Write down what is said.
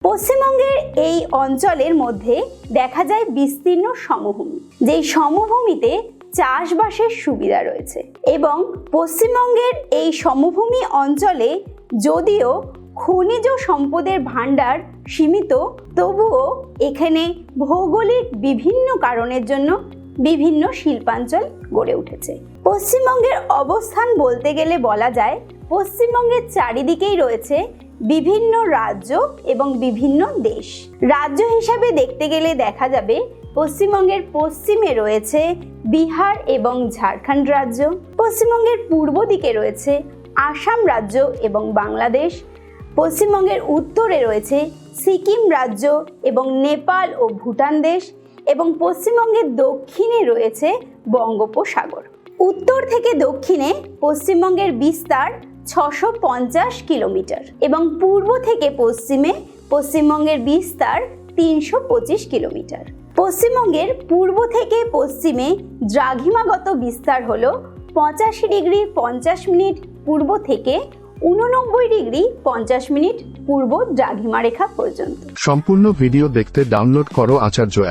পশ্চিমবঙ্গের এই অঞ্চলের মধ্যে দেখা যায় বিস্তীর্ণ সমভূমি, যেই সমভূমিতে চাষবাসের সুবিধা রয়েছে এবং পশ্চিমবঙ্গের এই সমভূমি অঞ্চলে যদিও খনিজ সম্পদের ভাণ্ডার সীমিত, তবুও এখানে ভৌগোলিক বিভিন্ন কারণের জন্য বিভিন্ন শিল্পাঞ্চল গড়ে উঠেছে। পশ্চিমবঙ্গের অবস্থান বলতে গেলে বলা যায় পশ্চিমবঙ্গের চারিদিকেই রয়েছে বিভিন্ন রাজ্য এবং বিভিন্ন দেশ। রাজ্য হিসাবে দেখতে গেলে দেখা যাবে পশ্চিমবঙ্গের পশ্চিমে রয়েছে বিহার এবং ঝাড়খণ্ড রাজ্য, পশ্চিমবঙ্গের পূর্ব দিকে রয়েছে আসাম রাজ্য এবং বাংলাদেশ, পশ্চিমবঙ্গের উত্তরে রয়েছে সিকিম রাজ্য এবং নেপাল ও ভুটান দেশ, এবং পশ্চিমবঙ্গের দক্ষিণে রয়েছে বঙ্গোপসাগর। উত্তর থেকে দক্ষিণে পশ্চিমবঙ্গের বিস্তার 650 কিলোমিটার এবং পূর্ব থেকে পশ্চিমে পশ্চিমবঙ্গের বিস্তার 325 কিলোমিটার। পশ্চিমবঙ্গের পূর্ব থেকে পশ্চিমে দ্রাঘিমাগত বিস্তার হলো 85 ডিগ্রি 50 মিনিট পূর্ব থেকে 89 ডিগ্রি 50 মিনিট পূর্ব দ্রাঘিমা রেখা পর্যন্ত। সম্পূর্ণ ভিডিও দেখতে ডাউনলোড করো আচার্য অ্যাপ।